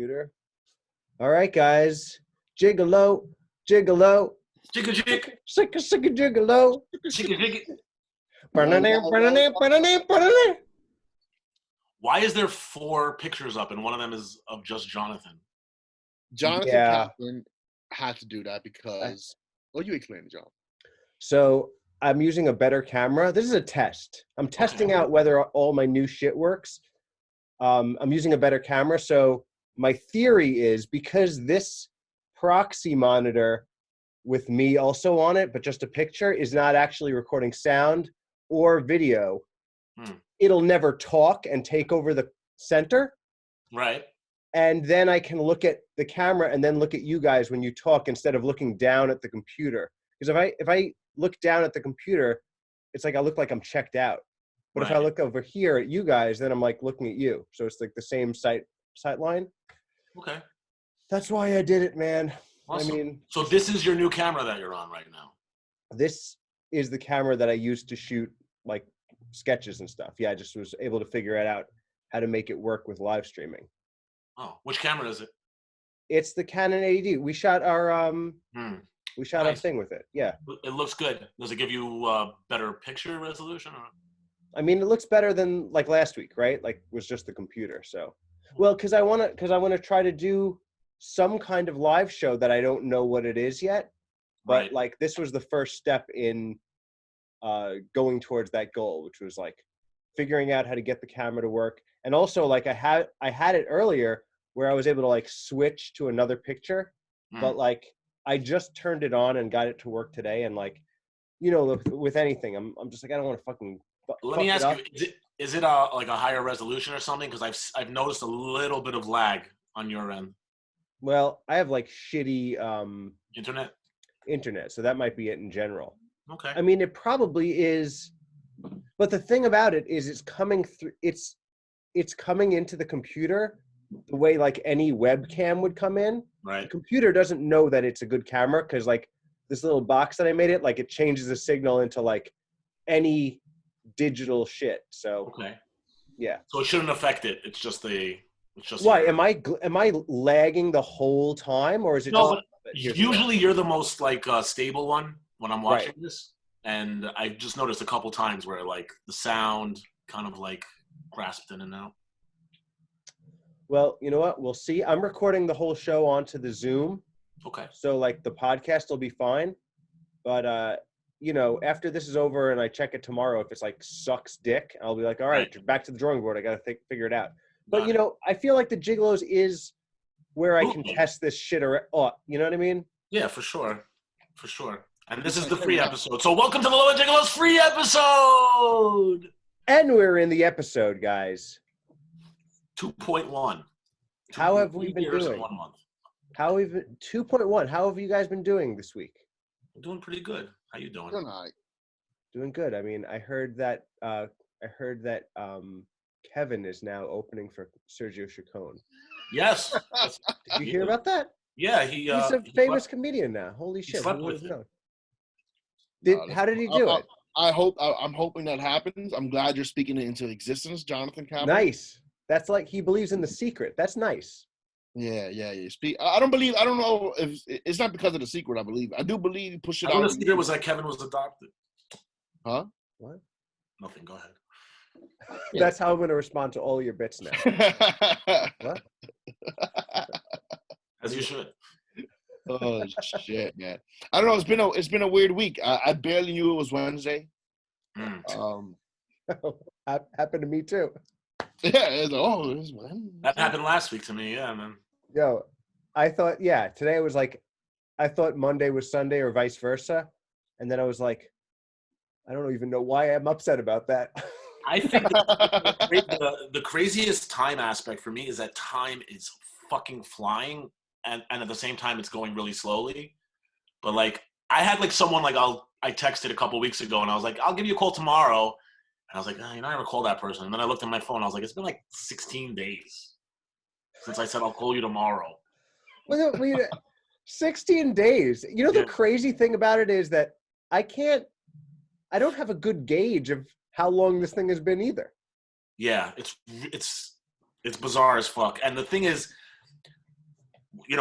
computer. All right, guys. Gigolo, gigolo. Jigga jig. Sicka, sicka, gigolo. Jigga jig. Why is there 4 pictures up and one of them is of just Jonathan? Jonathan Kaplan had to do that because... Well, you explain it, John. So I'm using a better camera. This is a test. I'm testing out whether all my new shit works. I'm using a better camera. So my theory is because this proxy monitor with me also on it, but just a picture, is not actually recording sound or video, it'll never talk and take over the center. Right. And then I can look at the camera and then look at you guys when you talk instead of looking down at the computer. Because if I look down at the computer, it's like I look like I'm checked out. But if I look over here at you guys, then I'm like looking at you. So it's like the same sight line. Okay. That's why I did it, man. Awesome. I mean, so this is your new camera that you're on right now. This is the camera that I used to shoot like sketches and stuff. Yeah, I just was able to figure it out how to make it work with live streaming. Oh, which camera is it? It's the Canon 80D. We shot our our thing with it. Yeah. It looks good. Does it give you better picture resolution? Or? I mean, it looks better than like last week, right? Like it was just the computer. So, well, because I want to try to do some kind of live show that I don't know what it is yet, but like this was the first step in going towards that goal, which was like figuring out how to get the camera to work. And also like I had it earlier where I was able to like switch to another picture, but like I just turned it on and got it to work today. And like, you know, with anything, I'm just like, I don't want to fucking. Let me ask you, is it like a higher resolution or something? Because I've noticed a little bit of lag on your end. Well, I have like shitty internet, so that might be it in general. Okay. I mean, it probably is, but the thing about it is, it's coming through. It's coming into the computer the way like any webcam would come in. Right. The computer doesn't know that it's a good camera because like this little box that I made it, like it changes the signal into like any digital shit. So yeah. So it shouldn't affect it. It's just why am I lagging the whole time, or is it? No, usually you're the most like stable one when I'm watching this, and I just noticed a couple times where like the sound kind of like grasped in and out. Well, you know what? We'll see. I'm recording the whole show onto the Zoom. Okay. So like the podcast will be fine, but you know, after this is over and I check it tomorrow, if it's like sucks dick, I'll be like, all right, back to the drawing board. I got to figure it out. But, you know, I feel like the Gigolos is where I can test this shit. You know what I mean? Yeah, for sure. For sure. And this is the free episode. So welcome to the Low End Gigolos free episode. And we're in the episode, guys. 2.1. How have we been doing? 1 month. 2.1. How have you guys been doing this week? I'm doing pretty good. How you doing? Doing all right. Doing good. I mean, I heard that Kevin is now opening for Sergio Chacon. Yes. Did you hear about that? Yeah, he's a famous comedian now. Holy shit! How did he do it? I'm hoping that happens. I'm glad you're speaking it into existence, Jonathan Kaplan. Nice. That's like he believes in The Secret. That's nice. Yeah. I don't know if it's not because of The Secret. I do believe he pushed it out. The Secret was that Kevin was adopted. Huh? What? Nothing. Go ahead. That's how I'm going to respond to all your bits now. What? As you should. Oh shit, man! I don't know. It's been a weird week. I barely knew it was Wednesday. Happened to me too. Yeah. It was Wednesday. That happened last week to me. Yeah, man. Yo, I thought today was like, I thought Monday was Sunday or vice versa, and then I was like, I don't even know why I'm upset about that. I think the craziest time aspect for me is that time is fucking flying, and at the same time it's going really slowly. But like I had like someone like I texted a couple weeks ago and I was like, I'll give you a call tomorrow, and I was like, I never called that person. And then I looked at my phone. I was like, it's been like 16 days since I said I'll call you tomorrow. 16 days. You know the crazy thing about it is that I don't have a good gauge of how long this thing has been either. Yeah, it's bizarre as fuck. And the thing is,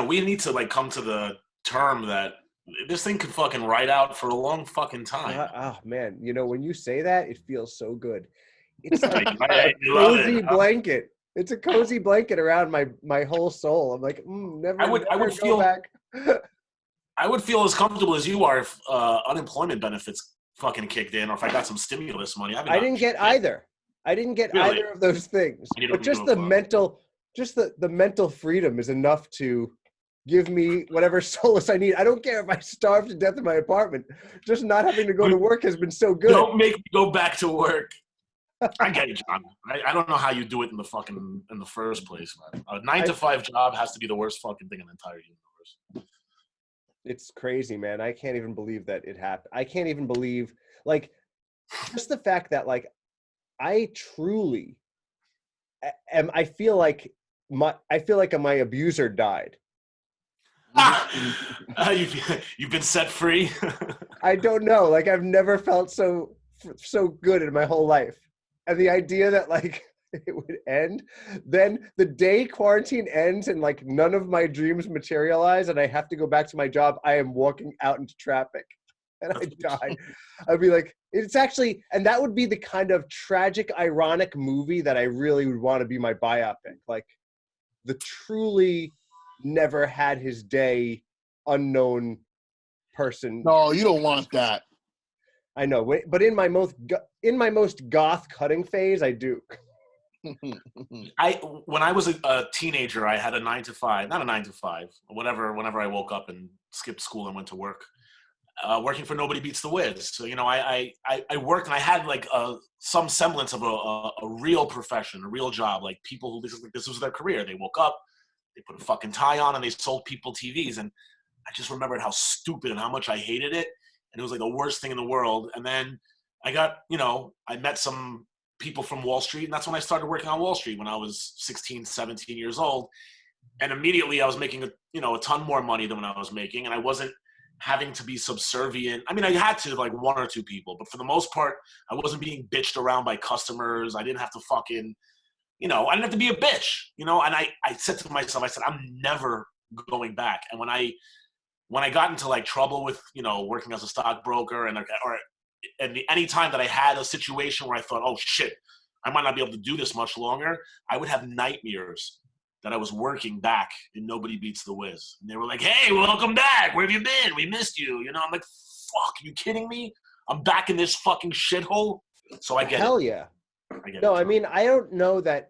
we need to like come to the term that this thing could fucking ride out for a long fucking time. Oh man, when you say that, it feels so good. It's like I a love cozy it. blanket. It's a cozy blanket around my whole soul. I'm like, never, I would never go feel back. I would feel as comfortable as you are if unemployment benefits fucking kicked in, or if I got some stimulus money. I didn't get either. I didn't get Really? either of those things. You don't But just give the a fuck. the mental freedom is enough to give me whatever solace I need. I don't care if I starve to death in my apartment. Just not having to go to work has been so good. Don't make me go back to work. I get it, John. I don't know how you do it in the first place, man. A 9-to-5 job has to be the worst fucking thing in the entire universe. It's crazy, man. I can't even believe that it happened. I can't even believe, like, just the fact that, like, I truly am. I feel like my abuser died. You've been set free. I don't know. Like, I've never felt so good in my whole life. And the idea that, like, it would end, then the day quarantine ends and, like, none of my dreams materialize and I have to go back to my job, I am walking out into traffic and I die. I'd be like, it's actually, and that would be the kind of tragic, ironic movie that I really would want to be my biopic. Like, the truly never had his day unknown person. No, you don't want that. I know, but in my most goth cutting phase, I do. When I was a teenager, I had a 9-to-5, not a 9-to-5, whenever I woke up and skipped school and went to work, working for Nobody Beats the Wiz. So, I worked and I had like some semblance of a real profession, a real job, like people who this was their career. They woke up, they put a fucking tie on and they sold people TVs. And I just remembered how stupid and how much I hated it. And it was like the worst thing in the world. And then I got, I met some people from Wall Street. And that's when I started working on Wall Street when I was 16, 17 years old. And immediately I was making a ton more money than when I was making. And I wasn't having to be subservient. I mean, I had to like one or two people, but for the most part, I wasn't being bitched around by customers. I didn't have to fucking, I didn't have to be a bitch, and I said to myself, I said, I'm never going back. And when I got into like trouble with, working as a stockbroker and any time that I had a situation where I thought, oh shit, I might not be able to do this much longer, I would have nightmares that I was working back and Nobody Beats the Wiz. And they were like, hey, welcome back. Where have you been? We missed you. I'm like, fuck, you kidding me? I'm back in this fucking shithole. So I get Hell it. yeah. I get no, it. I mean, I don't know that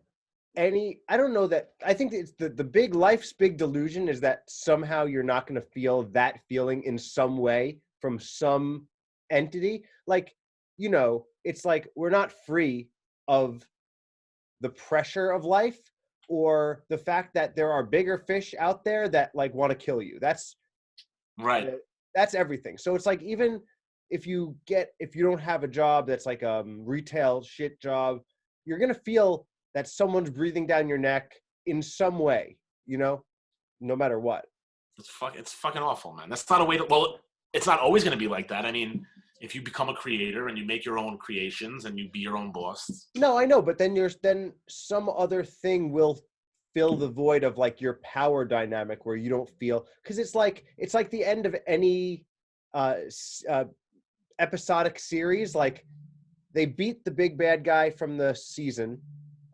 I think it's the life's big delusion is that somehow you're not going to feel that feeling in some way from some entity. Like, it's like we're not free of the pressure of life or the fact that there are bigger fish out there that like want to kill you. That's right. That's everything. So it's like, even if you don't have a job that's like a retail shit job, you're going to feel that someone's breathing down your neck in some way, no matter what. It's fucking awful, man. That's not a way to, well, it's not always going to be like that. I mean, if you become a creator and you make your own creations and you be your own boss. No, I know, but then some other thing will fill the void of like your power dynamic where you don't feel, because it's like the end of any episodic series. Like, they beat the big bad guy from the season,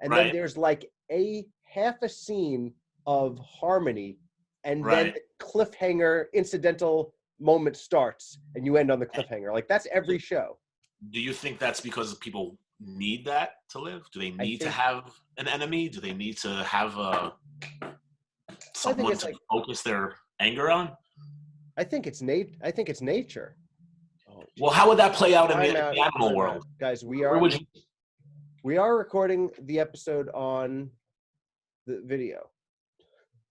and then there's like a half a scene of harmony, and then the cliffhanger incidental moment starts and you end on the cliffhanger. Like, that's every show. Do you think that's because people need that to live? Do they need to have an enemy? Do they need to have someone to focus their anger on? I think it's nature. Well, how would that play out in the animal world? Guys, we are recording the episode on the video,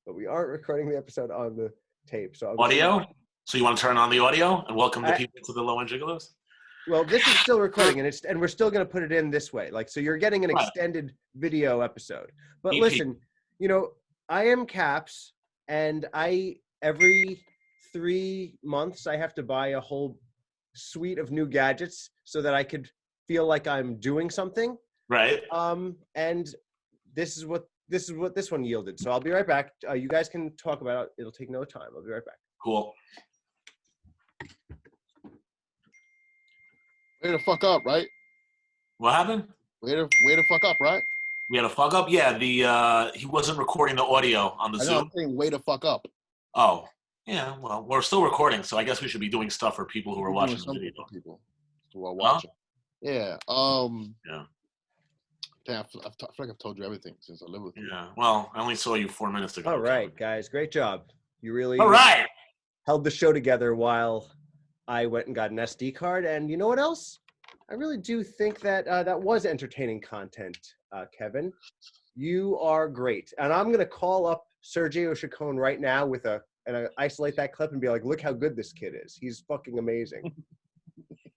but we aren't recording the episode on the tape. So audio? So you want to turn on the audio and welcome the people to the Low End Gigolos? Well, this is still recording, and we're still going to put it in this way. Like, so you're getting an extended video episode. But listen, I am Caps, and every 3 months I have to buy a whole suite of new gadgets so that I could feel like I'm doing something. Right. And this is what this is what this one yielded. So I'll be right back. You guys can talk about it. It'll take no time. I'll be right back. Cool. Way to fuck up, right? What happened? Way to fuck up, right? We had a fuck up. Yeah, he wasn't recording the audio on the I know, Zoom. I'm saying way to fuck up. Oh, yeah. Well, we're still recording, so I guess we should be doing stuff for people who are watching the video. People who are watching. Yeah. Yeah. Damn, I feel like I've told you everything since I live with you. Yeah. Well, I only saw you 4 minutes ago. All right, guys. Great job. You really All right. held the show together while I went and got an SD card. And you know what else? I really do think that that was entertaining content, Kevin. You are great. And I'm going to call up Sergio Chacon right now and I isolate that clip and be like, look how good this kid is. He's fucking amazing.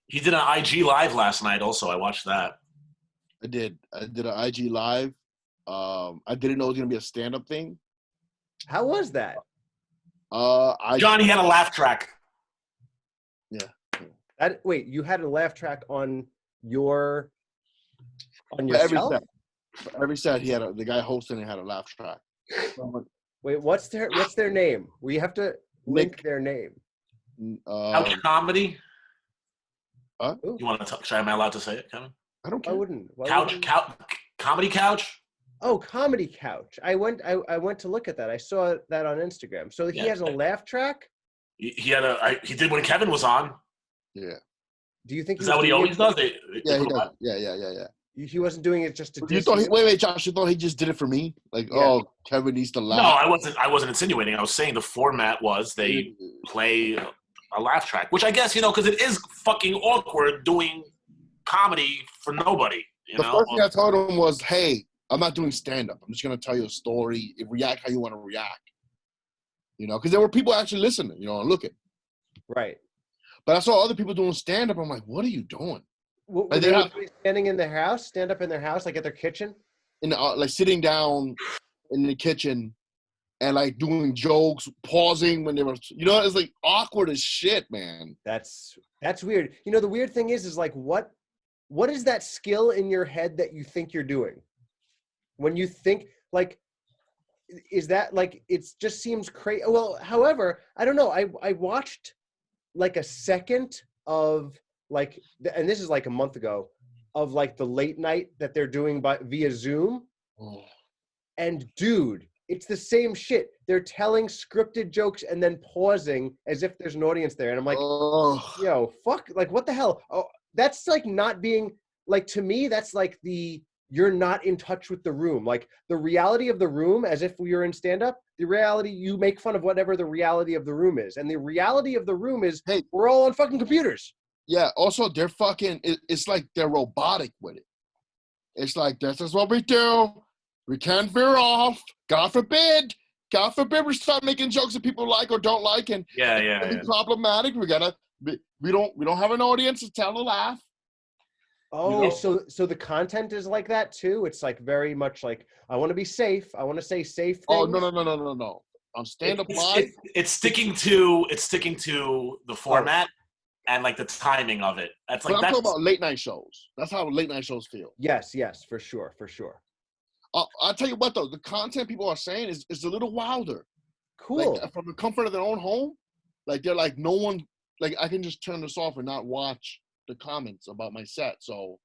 He did an IG live last night also. I watched that. I did an IG live. I didn't know it was going to be a stand-up thing. How was that? Johnny had a laugh track. Yeah. Wait, you had a laugh track on yourself? Every set he had the guy hosting it had a laugh track. Wait, what's their name? We have to link their name. Couch comedy. Huh? You want to? Am I allowed to say it, Kevin? I don't care. Comedy couch. Oh, Comedy Couch. I went to look at that. I saw that on Instagram. So he has a laugh track? He did when Kevin was on. Yeah. Do you think is that what he always does? Yeah, he does. Yeah. He wasn't doing it just to wait, Josh, you thought he just did it for me? Like, oh, Kevin needs to laugh. No, I wasn't insinuating. I was saying the format was they play a laugh track, which I guess, because it is fucking awkward doing comedy for nobody. The first thing I told him was, hey, I'm not doing stand-up. I'm just going to tell you a story. React how you want to react. Because there were people actually listening, and looking. Right. But I saw other people doing stand-up. I'm like, what are you doing? Like they're standing in their house, stand up in their house, like at their kitchen? Like sitting down in the kitchen and like doing jokes, pausing when they were, it's like awkward as shit, man. That's weird. The weird thing is like, what is that skill in your head that you think you're doing? When you think, like, is that like, it just seems crazy. Well, however, I don't know. I watched like a second of like, and this is like a month ago, of like the late night that they're doing via Zoom. Oh. And dude, it's the same shit. They're telling scripted jokes and then pausing as if there's an audience there. And I'm like, yo, fuck, like what the hell? Oh, that's like not being, like, to me, that's like you're not in touch with the room. Like the reality of the room, as if we were in stand-up, the reality, you make fun of whatever the reality of the room is. And the reality of the room is, hey, we're all on fucking computers. Yeah, also they're fucking, it's like they're robotic with it. It's like, this is what we do. We can't veer off. God forbid we start making jokes that people like or don't like, and it's problematic. We don't have an audience to tell a laugh. Oh, so the content is like that too? It's like very much like, I want to be safe. I want to say safe things. Oh, no. On stand-up live. It's sticking to the format. And like the timing of it. I'm talking about late night shows. That's how late night shows feel. Yes, for sure. I'll tell you what though, the content people are saying is a little wilder. Cool. Like, from the comfort of their own home, like they're like, no one, like I can just turn this off and not watch the comments about my set. So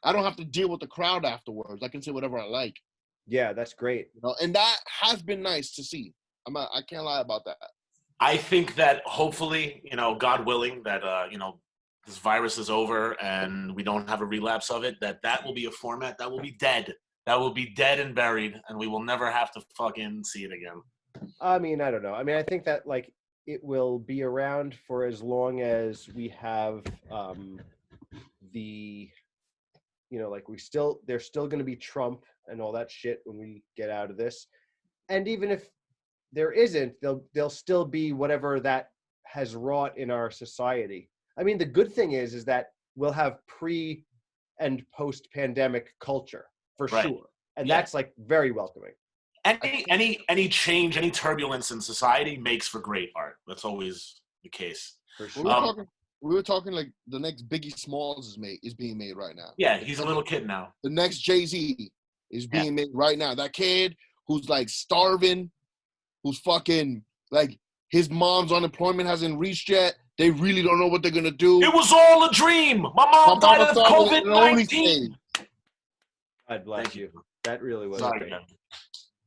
I don't have to deal with the crowd afterwards. I can say whatever I like. Yeah, that's great. And that has been nice to see. I can't lie about that. I think that hopefully, God willing, that, this virus is over and we don't have a relapse of it, that will be a format that will be dead. That will be dead and buried, and we will never have to fucking see it again. I mean, I don't know. I mean, I think that, like, it will be around for as long as we have there's still going to be Trump and all that shit when we get out of this. And even if there isn't, there'll still be whatever that has wrought in our society. I mean, the good thing is that we'll have pre and post pandemic culture for sure. And that's like very welcoming. Any change, any turbulence in society makes for great art. That's always the case. For sure. We were talking like the next Biggie Smalls is being made right now. Yeah, he's a little kid now. The next Jay-Z. is being made right now. That kid who's like starving, who's fucking like his mom's unemployment hasn't reached yet. They really don't know what they're gonna do. It was all a dream. My mom died of COVID-19. God bless you. That really was. Sorry, man.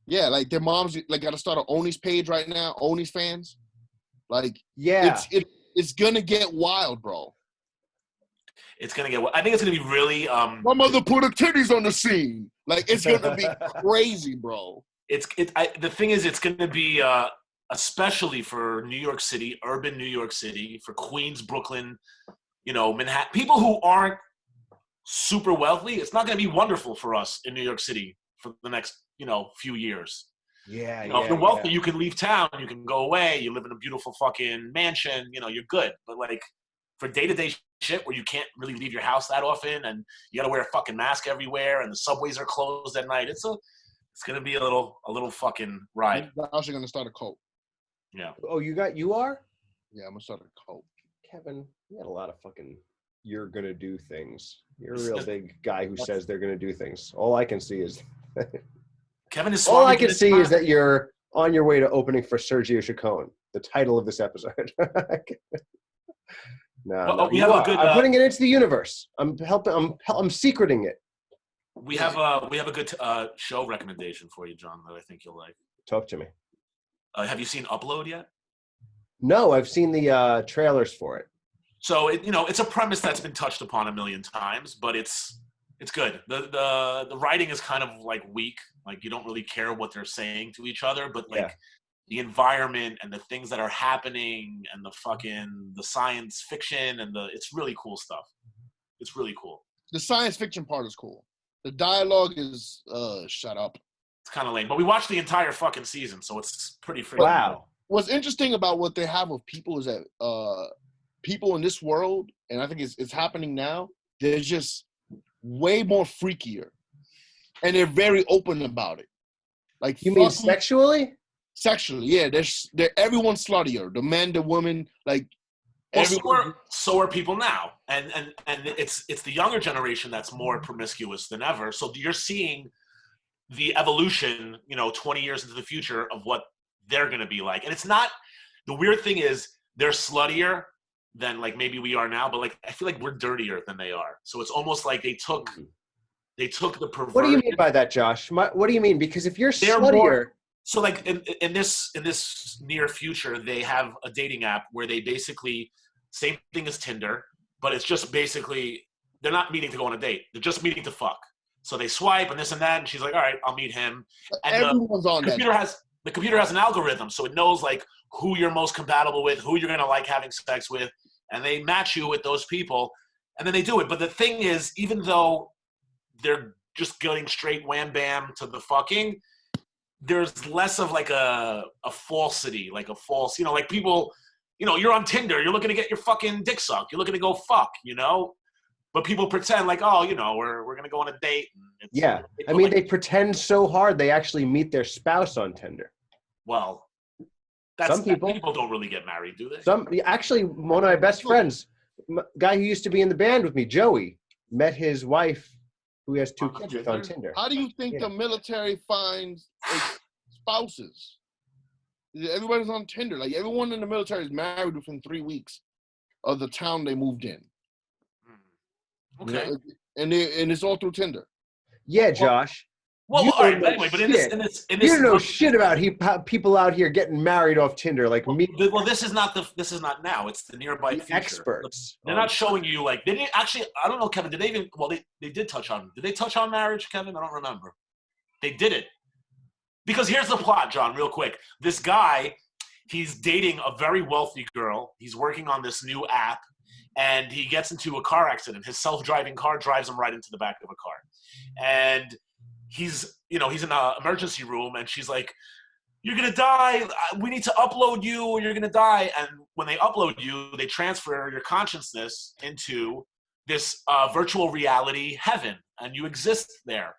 Yeah, like their moms like got to start an Oni's page right now. Oni's fans, like it's gonna get wild, bro. It's gonna get. I think it's gonna be really. My mother put her titties on the scene. Like it's gonna be crazy, bro. The thing is, it's gonna be especially for New York City, urban New York City, for Queens, Brooklyn, Manhattan, people who aren't super wealthy. It's not gonna be wonderful for us in New York City for the next few years. Yeah, if you're wealthy, you can leave town, you can go away, you live in a beautiful fucking mansion, you're good. But like for day-to-day shit where you can't really leave your house that often and you gotta wear a fucking mask everywhere and the subways are closed at night, it's gonna be a little fucking ride. I'm actually gonna start a cult. Yeah. Oh, you are? Yeah, I'm gonna start a cult. Kevin, you got a lot of fucking you're gonna do things. You're a real big guy who says they're gonna do things. All I can see is Kevin is all I can see is that you're on your way to opening for Sergio Chacon, the title of this episode. No, we have a good. I'm putting it into the universe. I'm helping. I'm secreting it. We have a good show recommendation for you, John, that I think you'll like. Talk to me. Have you seen Upload yet? No, I've seen the trailers for it. So it's a premise that's been touched upon a million times, but it's good. The writing is kind of like weak. Like you don't really care what they're saying to each other, but like the environment and the things that are happening and the science fiction and it's really cool stuff. It's really cool. The science fiction part is cool. The dialogue is shut up. It's kind of lame, but we watched the entire fucking season, so it's pretty freaking wow. What's interesting about what they have with people is that people in this world, and I think it's happening now, they're just way more freakier, and they're very open about it. Like you mean sexually? Sexually, yeah. They're everyone's sluttier. The men, the women, like. Well, so are people now, and it's the younger generation that's more promiscuous than ever. So you're seeing the evolution, 20 years into the future of what they're going to be like. And it's not, the weird thing is they're sluttier than like maybe we are now, but like I feel like we're dirtier than they are. So it's almost like they took the perversion. What do you mean by that, Josh? What do you mean? Because if you're sluttier. So like in this near future, they have a dating app where they basically same thing as Tinder, but it's just basically they're not meeting to go on a date. They're just meeting to fuck. So they swipe and this and that, and she's like, "All right, I'll meet him." And everyone's on that. The computer has an algorithm, so it knows like who you're most compatible with, who you're gonna like having sex with, and they match you with those people, and then they do it. But the thing is, even though they're just getting straight wham bam to the fucking, there's less of like a falsity, like a false, like people, you're on Tinder, you're looking to get your fucking dick sucked, you're looking to go fuck, but people pretend like, oh, we're gonna go on a date. And I mean, they pretend so hard they actually meet their spouse on Tinder. Well, some people don't really get married, do they? Actually, one of my best friends, guy who used to be in the band with me, Joey, met his wife, who has 2 kids with on Tinder. How do you think the military finds spouses? Everybody's on Tinder. Like everyone in the military is married within 3 weeks of the town they moved in. Okay. And it's all through Tinder. Yeah, Josh. Well, all right, but anyway, but in this you don't know shit about people out here getting married off Tinder like me. Well, this is not now. It's the nearby future. Experts. They're not showing you like they didn't actually. I don't know, Kevin. Did they even? Well, they did touch on. Did they touch on marriage, Kevin? I don't remember. They did it because here's the plot, John. Real quick, this guy, he's dating a very wealthy girl. He's working on this new app. And he gets into a car accident. His self-driving car drives him right into the back of a car. And he's in an emergency room, and she's like, "You're going to die. We need to upload you, or you're going to die." And when they upload you, they transfer your consciousness into this virtual reality heaven, and you exist there.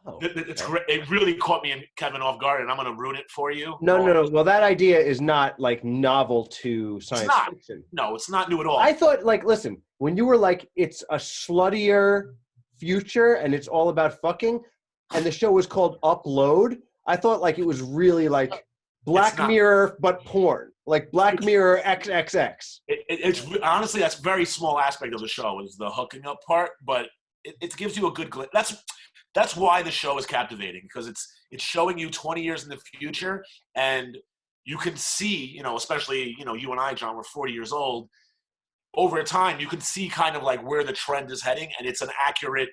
Oh, it really caught me and Kevin off guard, and I'm going to ruin it for you. No. Well, that idea is not like novel to science fiction. No, it's not new at all. I thought, like, listen, when you were like, it's a sluttier future and it's all about fucking, and the show was called Upload, I thought like it was really like Black Mirror but porn, like Black Mirror XXX. It's honestly, that's a very small aspect of the show is the hooking up part, but it gives you a good glimpse. That's why the show is captivating, because it's showing you 20 years in the future, and you can see, you know, especially, you know, you and I, John, we're 40 years old. Over time, you can see kind of like where the trend is heading, and it's an accurate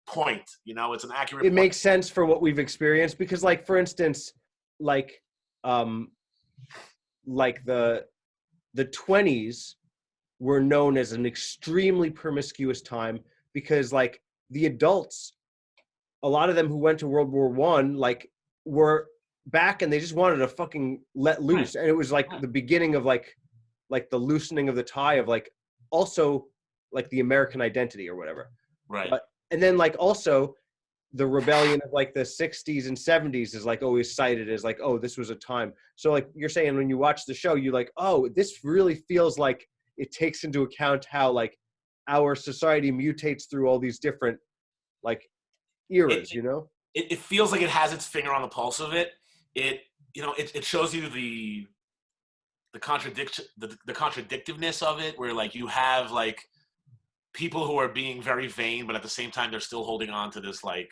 point. You know, it's an accurate. It makes sense for what we've experienced because, like, for instance, like the 20s were known as an extremely promiscuous time because, like, the adults, a lot of them who went to World War I, like, were back and they just wanted to fucking let loose, and it was like the beginning of like the loosening of the tie of like also like the American identity or whatever. Right. And then like also the rebellion of like the 60s and 70s is like always cited as like, oh, this was a time. So like you're saying when you watch the show, you're like, oh, this really feels like it takes into account how like our society mutates through all these different like eras, you know? It feels like it has its finger on the pulse of it. It shows you the contradictiveness of it, where like you have like people who are being very vain, but at the same time they're still holding on to this like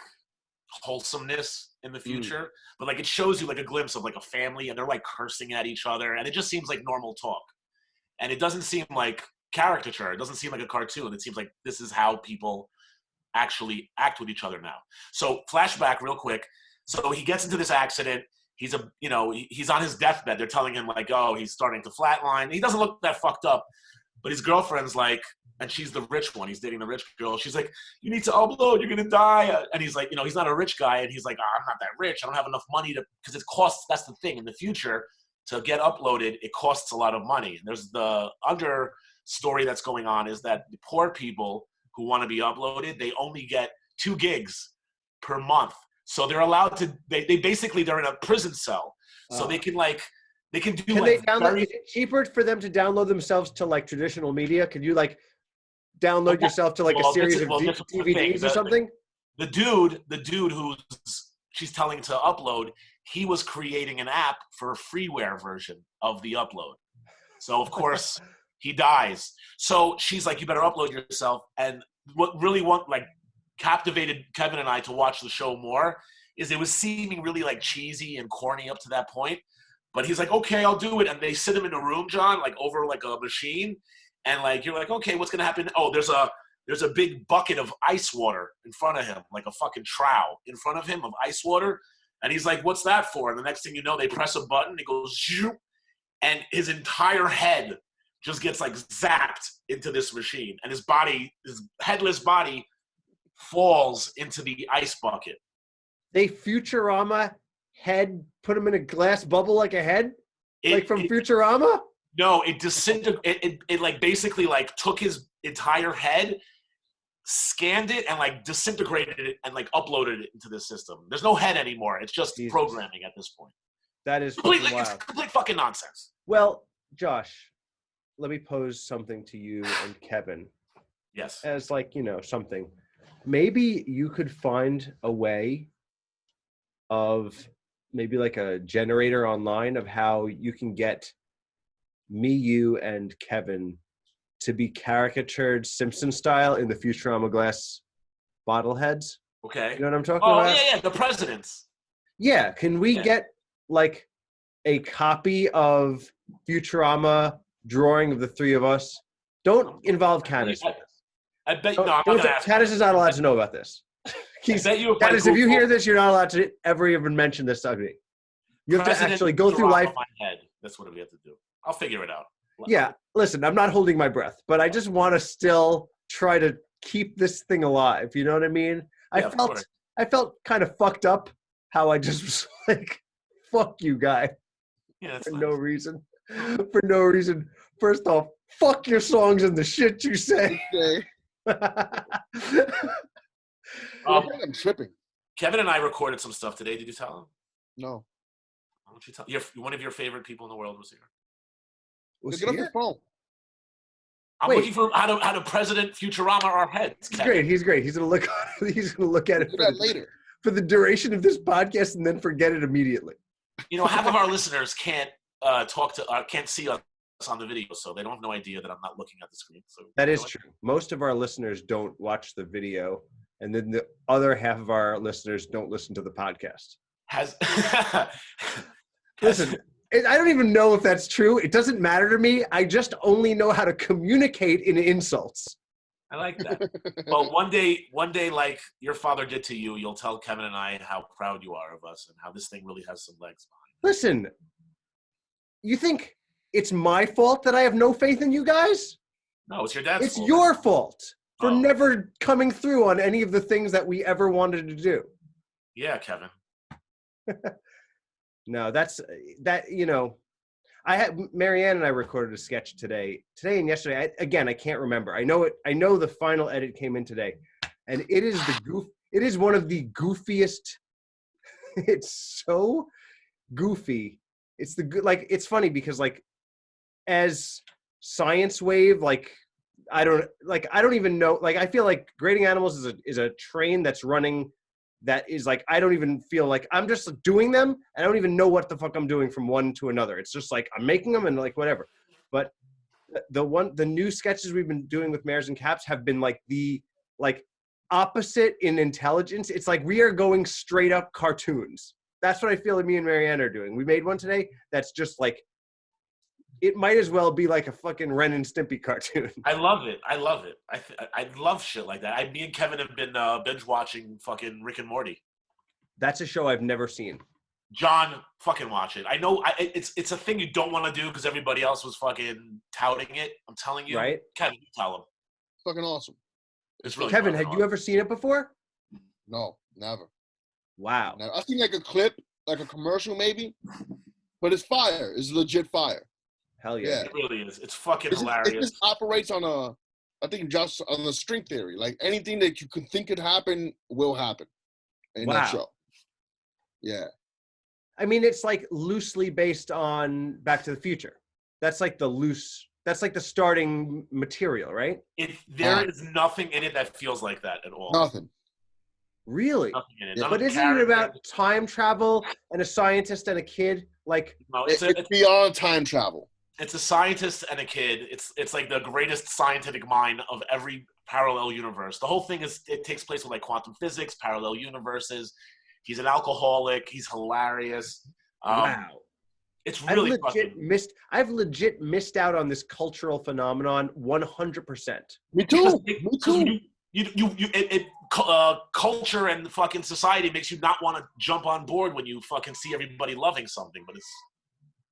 wholesomeness in the future. But like it shows you like a glimpse of like a family, and they're like cursing at each other, and it just seems like normal talk, and it doesn't seem like caricature. It doesn't seem like a cartoon. It seems like this is how people actually act with each other now. So flashback real quick. So he gets into this accident. He's on his deathbed. They're telling him like, oh, he's starting to flatline. He doesn't look that fucked up, but his girlfriend's like, and she's the rich one. He's dating the rich girl. She's like, you need to upload. You're going to die. And he's like, you know, he's not a rich guy. And he's like, oh, I'm not that rich. I don't have enough money because it costs, that's the thing. In the future, to get uploaded, it costs a lot of money. And there's the under story that's going on is that the poor people who want to be uploaded, they only get 2 gigs per month. So they're allowed to, they're in a prison cell. So they can do Can they download, is it cheaper for them to download themselves to like traditional media? Could you like download yourself to like a series of DVDs or something? The dude who's she's telling to upload, he was creating an app for a freeware version of the upload. So of course he dies. So she's like, you better upload yourself. And what really captivated Kevin and I to watch the show more is it was seeming really like cheesy and corny up to that point. But he's like, okay, I'll do it. And they sit him in a room, John, like over like a machine. And like, you're like, okay, what's going to happen? Oh, there's a big bucket of ice water in front of him, like a fucking trough in front of him of ice water. And he's like, what's that for? And the next thing you know, they press a button, it goes, zoop, and his entire head just gets like zapped into this machine. And his headless body falls into the ice bucket. They Futurama head, put him in a glass bubble like a head? Like from Futurama? No, it like basically like took his entire head, scanned it, and like disintegrated it and like uploaded it into the system. There's no head anymore. It's just programming at this point. That is completely wild. It's complete fucking nonsense. Well, Josh, let me pose something to you and Kevin. Yes. As like, you know, something. Maybe you could find a way of maybe like a generator online of how you can get me, you, and Kevin to be caricatured Simpson style in the Futurama glass bottle heads. Okay. You know what I'm talking about? Oh, yeah, the presidents. Yeah. Can we get like a copy of Futurama drawing of the three of us? Don't involve Candace. I bet no, I'm not gonna ask. Candace is not allowed to know about this. Candace, if you hear this, you're not allowed to ever even mention this subject. You have to actually go through life. My head. That's what we have to do. I'll figure it out. Yeah, listen, I'm not holding my breath, but I just want to still try to keep this thing alive. You know what I mean? Yeah, I felt kind of fucked up how I just was like, fuck you, guy. Yeah, for no reason. For no reason. First off, fuck your songs and the shit you say. I'm tripping. Kevin and I recorded some stuff today. Did you tell him? No. Why don't you tell? One of your favorite people in the world was here. Get off your phone. I'm looking for how to President Futurama our heads. He's great. He's great. He's gonna look at it do that later for the duration of this podcast and then forget it immediately. You know, half of our listeners can't can't see us on the video, so they don't have no idea that I'm not looking at the screen. So that is true. Most of our listeners don't watch the video, and then the other half of our listeners don't listen to the podcast. Listen, I don't even know if that's true. It doesn't matter to me. I just only know how to communicate in insults. I like that. Well, one day, like your father did to you, you'll tell Kevin and I how proud you are of us and how this thing really has some legs behind it. Listen, you think it's my fault that I have no faith in you guys? No, it's your dad's fault. It's fault. your fault for never coming through on any of the things that we ever wanted to do. Yeah, Kevin. No, that, you know, Marianne and I recorded a sketch today and yesterday. I can't remember. I know the final edit came in today, and it is one of the goofiest. It's so goofy. It's funny because as Science Wave, I don't even know. I feel like Grading Animals is a train that's running. That is I don't even feel like I'm just doing them. I don't even know what the fuck I'm doing from one to another. It's just I'm making them and whatever. But the new sketches we've been doing with Mares and Caps have been the opposite in intelligence. It's we are going straight up cartoons. That's what I feel like me and Marianne are doing. We made one today that's just it might as well be a fucking Ren and Stimpy cartoon. I love it. I love shit like that. Me and Kevin have been binge watching fucking Rick and Morty. That's a show I've never seen. John, fucking watch it. I know it's a thing you don't want to do because everybody else was fucking touting it. I'm telling you. Right? Kevin, you tell him. Fucking awesome. It's really Kevin, had you ever seen it before? No, never. Wow. Now, I've seen a clip, a commercial maybe, but it's fire. It's legit fire. Hell yeah. It really is. It's fucking hilarious. It just operates on just on the string theory. Anything that you could think could happen will happen in that show. Yeah. I mean, it's loosely based on Back to the Future. That's the starting material, right? There is nothing in it that feels like that at all. Nothing. Really? Nothing in it. Yeah. But isn't it about time travel and a scientist and a kid? No, it's beyond time travel. It's a scientist and a kid. It's the greatest scientific mind of every parallel universe. The whole thing it takes place with quantum physics, parallel universes. He's an alcoholic. He's hilarious. Wow. It's really I've legit missed out on this cultural phenomenon 100%. Me too. Culture and fucking society makes you not want to jump on board when you fucking see everybody loving something, but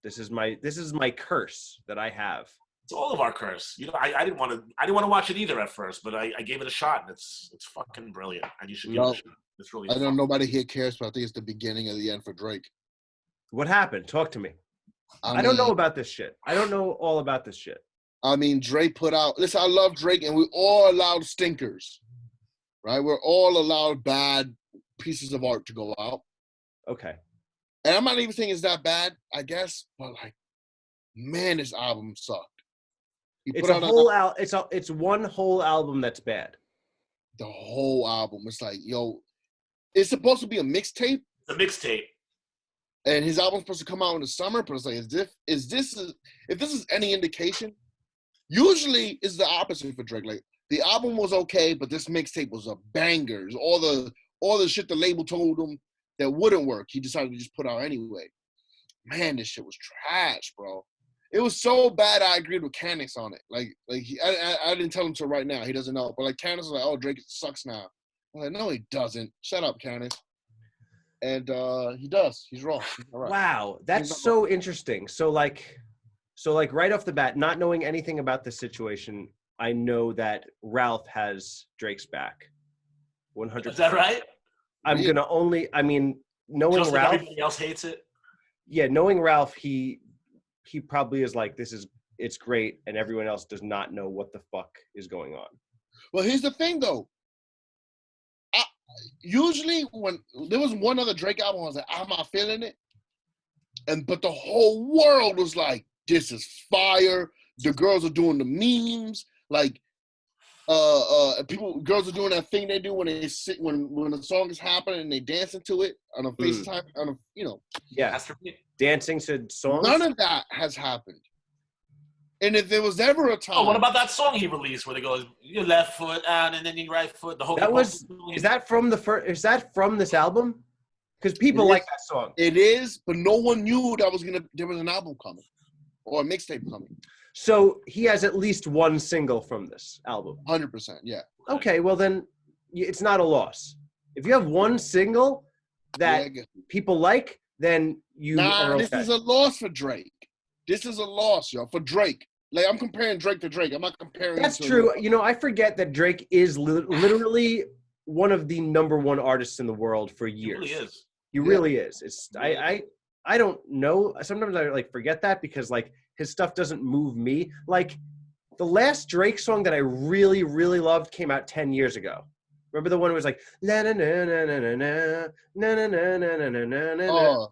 this is my curse that I have. It's all of our curse. I didn't want to watch it either at first, but I gave it a shot, and it's fucking brilliant, and you should give it a shot. It's really. I know nobody here cares, but I think it's the beginning of the end for Drake. What happened? Talk to me. I don't know about this shit. I don't know all about this shit. I mean, Drake put out. Listen, I love Drake, and we all allowed stinkers, right? We're all allowed bad pieces of art to go out. Okay. And I'm not even saying it's that bad, I guess, but man, this album sucked. It's one whole album that's bad. The whole album. It's it's supposed to be a mixtape. It's a mixtape. And his album's supposed to come out in the summer, but it's if this is any indication, usually it's the opposite for Drake. The album was okay, but this mixtape was a banger. All the shit the label told him that wouldn't work, he decided to just put out anyway. Man, this shit was trash, bro. It was so bad I agreed with Candace on it. I didn't tell him till right now. He doesn't know. But Candace was oh, Drake sucks now. I'm no, he doesn't. Shut up, Candace. And he does. He's wrong. He's right. Wow, that's so interesting. So right off the bat, not knowing anything about this situation, I know that Ralph has Drake's back. 100%. Is that right? Knowing just Ralph, everybody else hates it. Yeah, knowing Ralph, he probably is it's great, and everyone else does not know what the fuck is going on. Well, here's the thing, though. Usually, when there was one other Drake album, I was like, I'm not feeling it, but the whole world was like, this is fire. The girls are doing the memes. girls are doing that thing they do when they sit when the song is happening and they dance into it on a FaceTime Yeah, dancing to songs. None of that has happened. And if there was ever a time, what about that song he released where they go your left foot out and then your right foot? The whole is that from the first? Is that from this album? Because people like that song. It is, but no one knew there was an album coming or a mixtape coming. So he has at least one single from this album. 100%, yeah. Okay, well then, it's not a loss. If you have one single that people like, then you are okay. This is a loss for Drake. This is a loss, yo, for Drake. Like, I'm comparing Drake to Drake. I'm not comparing. That's true. I forget that Drake is literally one of the number one artists in the world for years. He really is. He really is. It's I don't know. Sometimes I forget that because his stuff doesn't move me. Like the last Drake song that I really, really loved came out 10 years ago. Remember the one who was like na na na na na na na na na na na na na.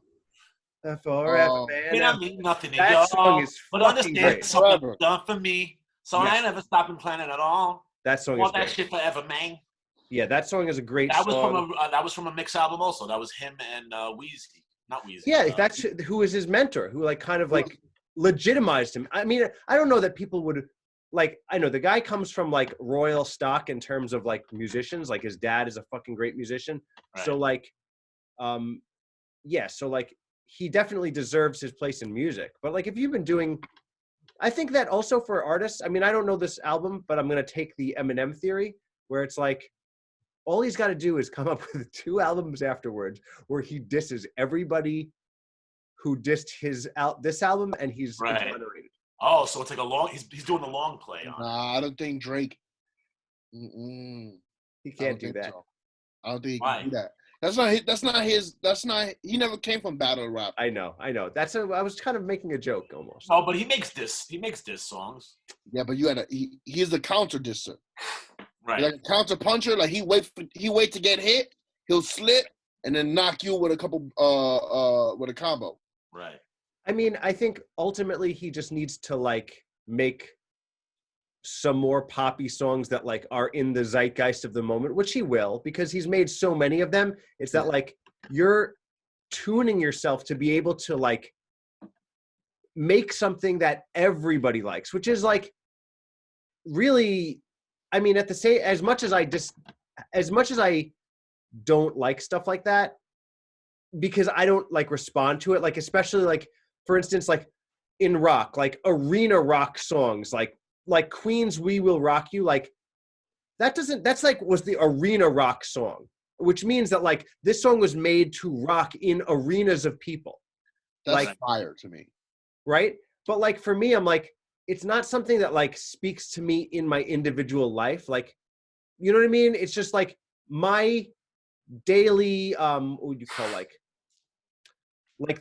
Forever, man. I mean nothing. That song is fucking great. Something done for me, so I ain't never stopping planning at all. That song Want is that great. shit forever, man. Yeah, that song is a great song. That was from a mix album also. That was him and Weezy. Not Weezy. Yeah, that's who was his mentor, who legitimized him. I mean, I don't know that people would I know the guy comes from royal stock in terms of musicians. His dad is a fucking great musician. Right. So he definitely deserves his place in music. But if you've been doing, I think that also for artists, I mean, I don't know this album, but I'm going to take the Eminem theory where it's all he's got to do is come up with 2 albums afterwards where he disses everybody who dissed this album, and he's exonerated. Oh, so it's he's doing the long play on. Nah, I don't think Drake. He can't do that. So. I don't think he can do that. That's not. He never came from battle rap. I know. I was kind of making a joke almost. Oh, but he makes diss songs. Yeah, but he's the counter disser. Right. Like a counter puncher. Like he wait to get hit. He'll slit and then knock you with a couple with a combo. Right. I mean, I think ultimately he just needs to make some more poppy songs that are in the zeitgeist of the moment, which he will, because he's made so many of them. It's that you're tuning yourself to be able to make something that everybody likes, which is really, I mean, as much as I don't like stuff like that, because I don't respond to it, especially for instance, in rock, arena rock songs, like Queen's "We Will Rock You," that's was the arena rock song, which means that this song was made to rock in arenas of people. That's fire to me, right? But for me, I'm it's not something that speaks to me in my individual life. You know what I mean? It's just my daily what would you call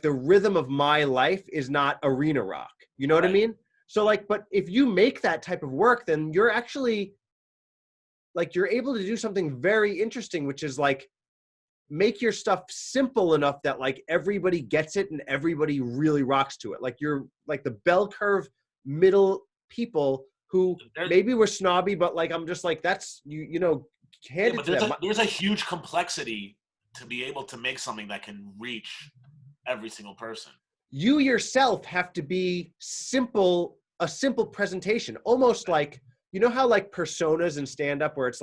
the rhythm of my life is not arena rock. You know what I mean? So but if you make that type of work, then you're actually you're able to do something very interesting, which is make your stuff simple enough that everybody gets it and everybody really rocks to it. You're the bell curve middle people who maybe were snobby, but I'm just that's hand it to them. There's a huge complexity to be able to make something that can reach every single person. You yourself have to be a simple presentation, almost how personas in stand-up where it's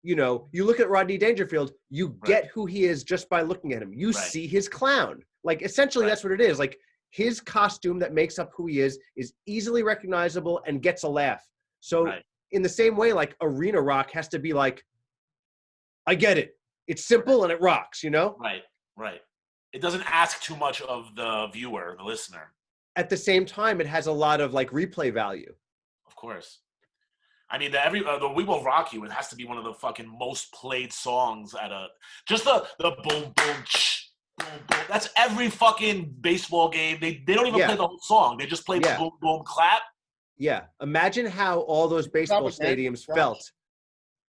you look at Rodney Dangerfield, you get who he is just by looking at him. You see his clown. Essentially that's what it is. His costume that makes up who he is easily recognizable and gets a laugh. So in the same way, arena rock has to be I get it. It's simple and it rocks, Right. It doesn't ask too much of the viewer, the listener. At the same time, it has a lot of replay value. Of course. I mean, the "We Will Rock You," it has to be one of the fucking most played songs just the boom boom ch, boom boom. That's every fucking baseball game. They don't even play the whole song. They just play the boom boom clap. Yeah. Imagine how all those baseball stadiums felt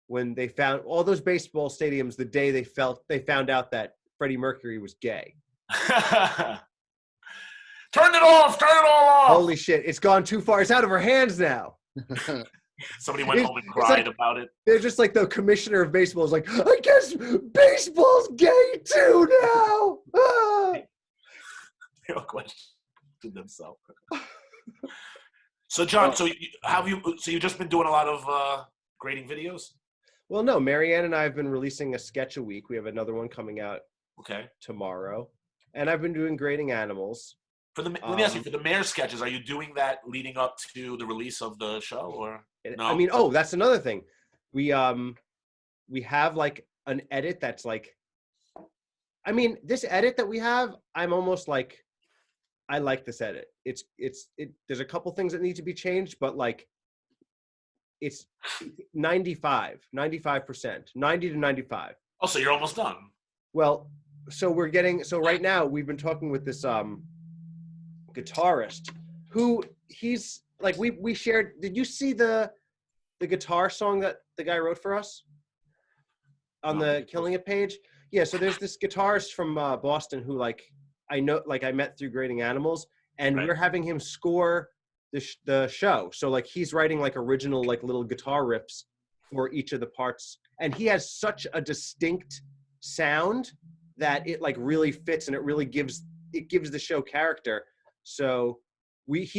when they found all those baseball stadiums the day they found out that Freddie Mercury was gay. Turn it off! Turn it all off! Holy shit! It's gone too far. It's out of our hands now. Somebody went home and cried about it. They're just like the commissioner of baseball is like, I guess baseball's gay too now. Ah. They all questioned themselves. So, John, so you've just been doing a lot of grading videos? Well, no, Marianne and I have been releasing a sketch a week. We have another one coming out tomorrow. And I've been doing grading animals. Let me ask you, for the mayor sketches, are you doing that leading up to the release of the show, or no? I mean, that's another thing. We have like an edit that's like, I mean, this edit that we have, I'm almost like, I like this edit. There's a couple things that need to be changed, but like, it's 95%, 90 to 95. Oh, so you're almost done. Well, so right now we've been talking with this guitarist who he's like, we shared, did you see the guitar song that the guy wrote for us on the Killing It page? Yeah. So there's this guitarist from Boston who like, I know, like I met through Grading Animals, and we're having him score the show. So like he's writing like original like little guitar riffs for each of the parts, and he has such a distinct sound that it like really fits, and it really gives the show character. So we've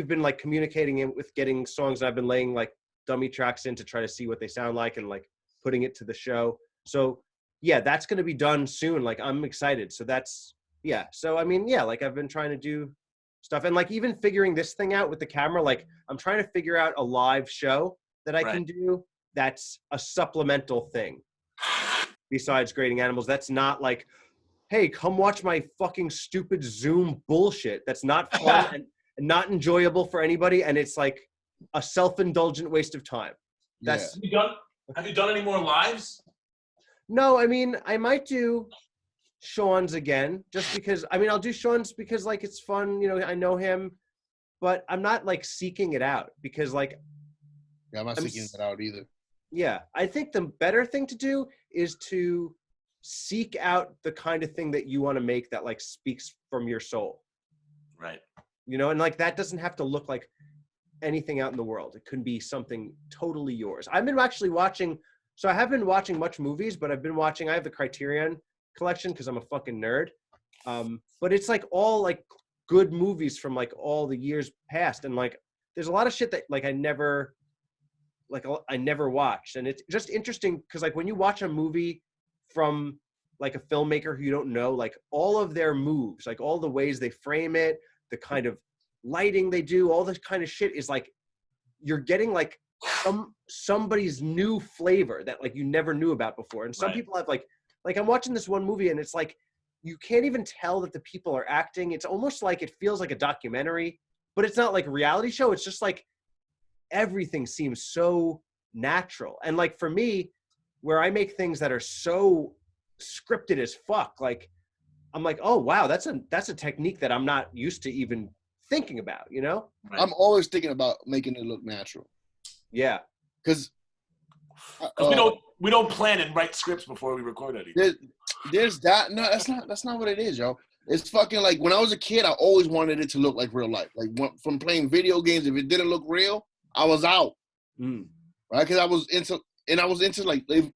been like communicating with getting songs. I've been laying like dummy tracks in to try to see what they sound like and like putting it to the show. So yeah, that's going to be done soon. Like I'm excited. So so I mean, yeah, like I've been trying to do stuff, and like even figuring this thing out with the camera, like I'm trying to figure out a live show that I can do that's a supplemental thing besides Grading Animals. That's not like, hey, come watch my fucking stupid Zoom bullshit. That's not fun and not enjoyable for anybody, and it's like a self-indulgent waste of time. That's Have you done any more lives? No, I mean, I might do Sean's again, just because, I mean, I'll do Sean's because like it's fun, you know, I know him, but I'm not like seeking it out because like, I'm not seeking it out either. Yeah, I think the better thing to do is to seek out the kind of thing that you want to make that like speaks from your soul. Right. You know, and like that doesn't have to look like anything out in the world. It could be something totally yours. I've been actually watching, so I haven't been watching much movies, but I have the Criterion collection because I'm a fucking nerd. But it's like all like good movies from like all the years past, and like there's a lot of shit that like I never watched, and it's just interesting because like when you watch a movie from like a filmmaker who you don't know, like all of their moves, like all the ways they frame it, the kind of lighting they do, all this kind of shit is like you're getting like somebody's new flavor that like you never knew about before. And some people have like I'm watching this one movie and it's like you can't even tell that the people are acting. It's almost like it feels like a documentary, but it's not like a reality show. It's just like everything seems so natural. And like for me, where I make things that are so scripted as fuck, like I'm like, oh wow, that's a technique that I'm not used to even thinking about, you know? I'm always thinking about making it look natural. Yeah. Because we don't plan and write scripts before we record anything. There's that. No, that's not what it is, yo. It's fucking like when I was a kid, I always wanted it to look like real life. Like from playing video games, if it didn't look real, I was out. Right? Because I was into like if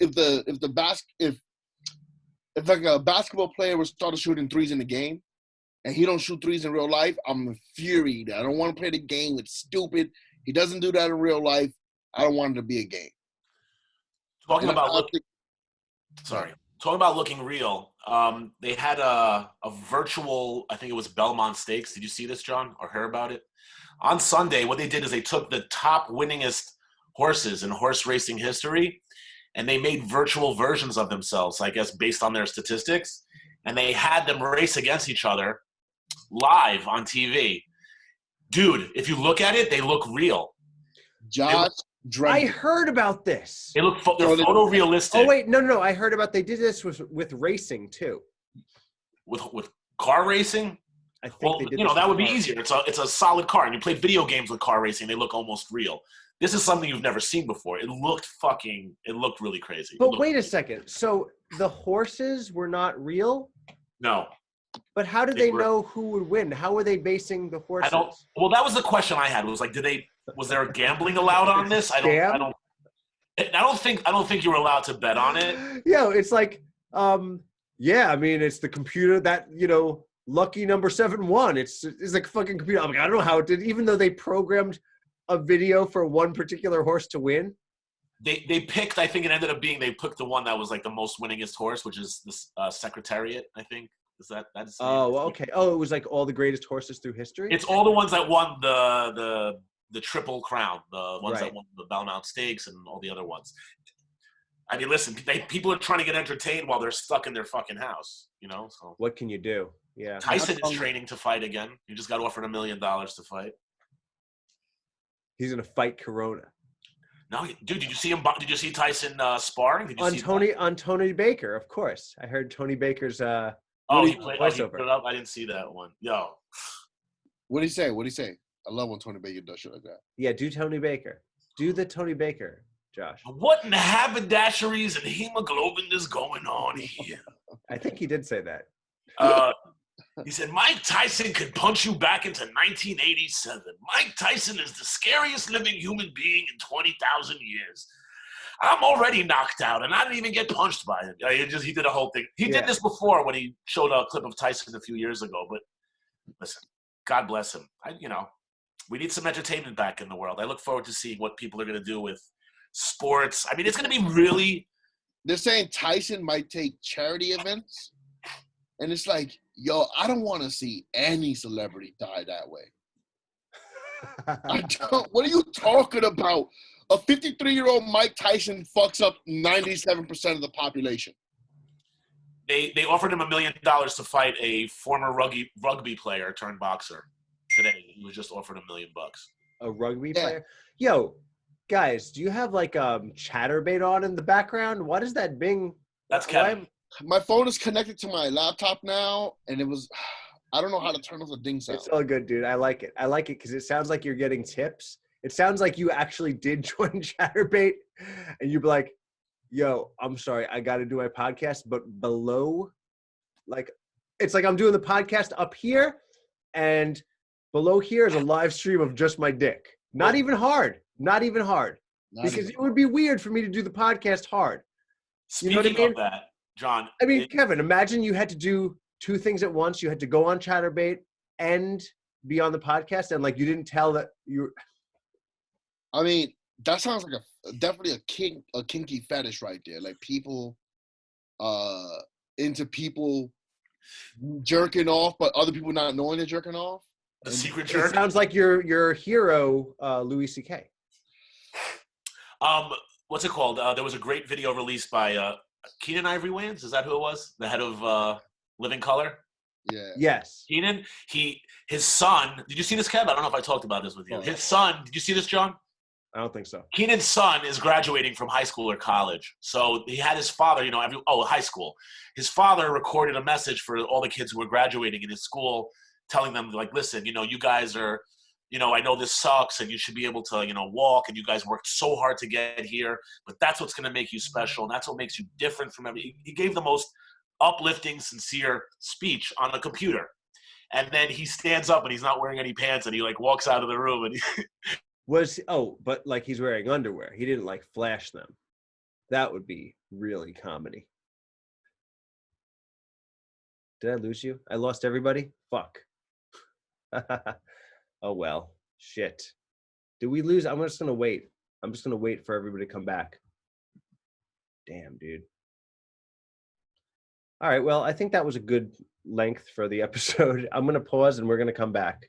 like a basketball player would start shooting threes in the game, and he don't shoot threes in real life, I'm infuriated. I don't want to play the game. It's stupid. He doesn't do that in real life. I don't want it to be a game. Talking about looking real, they had a virtual, I think it was Belmont Stakes. Did you see this, John, or hear about it? On Sunday, what they did is they took the top winningest horses in horse racing history, and they made virtual versions of themselves, I guess, based on their statistics, and they had them race against each other live on TV. Dude, if you look at it, they look real. I heard about this. They look they're photorealistic. Oh wait, no. I heard about they did this with racing too. With car racing? I think they did that would be easier. It's a solid car, and you play video games with car racing. They look almost real. This is something you've never seen before. It looked really crazy. But wait a second. So the horses were not real? No. But how did they know who would win? How were they basing the horses? Well, that was the question I had. Was like, was there gambling allowed on this? I don't think you were allowed to bet on it. Yeah, it's like, yeah, I mean, it's the computer that, lucky number 7 won. It's like a fucking computer. I mean, I don't know how it did, even though they programmed a video for one particular horse to win. They picked, I think it ended up being, they picked the one that was like the most winningest horse, which is this Secretariat, I think. Is that's oh, okay. Oh, it was like all the greatest horses through history? It's all the ones that won the Triple Crown, the ones that won the Belmont Stakes and all the other ones. I mean, listen, people are trying to get entertained while they're stuck in their fucking house, So what can you do? Yeah. Tyson is training to fight again. He just got offered $1 million to fight. He's gonna fight Corona. No, dude, did you see him? Did you see Tyson sparring? Did you on Tony Baker? Of course, I heard Tony Baker's he put it up. I didn't see that one. Yo, what did he say? I love when Tony Baker does shit like that. Yeah, do Tony Baker. Do the Tony Baker, Josh. What in the haberdasheries and hemoglobin is going on here? I think he did say that. He said, Mike Tyson could punch you back into 1987. Mike Tyson is the scariest living human being in 20,000 years. I'm already knocked out, and I didn't even get punched by him. He did a whole thing. He did this before when he showed a clip of Tyson a few years ago. But listen, God bless him. We need some entertainment back in the world. I look forward to seeing what people are going to do with sports. I mean, it's going to be really... They're saying Tyson might take charity events. And it's like, yo, I don't want to see any celebrity die that way. I don't. What are you talking about? A 53-year-old Mike Tyson fucks up 97% of the population. They offered him $1 million to fight a former rugby player turned boxer today. He was just offered $1 million. A rugby player? Yo, guys, do you have like Chatterbait on in the background? What is that Bing? That's Kevin. My phone is connected to my laptop now, and it was, I don't know how to turn off the ding sound. It's all good, dude. I like it. Because it sounds like you're getting tips. It sounds like you actually did join Chatterbait, and you'd be like, yo, I'm sorry, I got to do my podcast, but below, like, it's like I'm doing the podcast up here, and below here is a live stream of just my dick. Not even hard. Because it would be weird for me to do the podcast hard. Speaking of that, John. I mean, Kevin, imagine you had to do 2 things at once. You had to go on Chatterbait and be on the podcast, and like you didn't tell that you. I mean, that sounds like definitely a kinky fetish right there. Like people, into people jerking off, but other people not knowing they're jerking off. A secret jerk. It sounds like your hero, Louis C.K. What's it called? There was a great video released by Keenan Ivory Wayans. Is that who it was? The head of Living Color? Yeah. Yes. Keenan, his son, did you see this, Kev? I don't know if I talked about this with you. His son, did you see this, John? I don't think so. Keenan's son is graduating from high school or college. So he had his father, high school. His father recorded a message for all the kids who were graduating in his school, telling them, like, listen, you guys are, I know this sucks and you should be able to, walk, and you guys worked so hard to get here, but that's what's going to make you special, and that's what makes you different from everybody. He gave the most uplifting, sincere speech on the computer. And then he stands up and he's not wearing any pants, and he like walks out of the room, and but like he's wearing underwear. He didn't like flash them. That would be really comedy. Did I lose you? I lost everybody? Fuck. Oh, well. Shit. Did we lose? I'm just going to wait. I'm just going to wait for everybody to come back. Damn, dude. All right. Well, I think that was a good length for the episode. I'm going to pause and we're going to come back.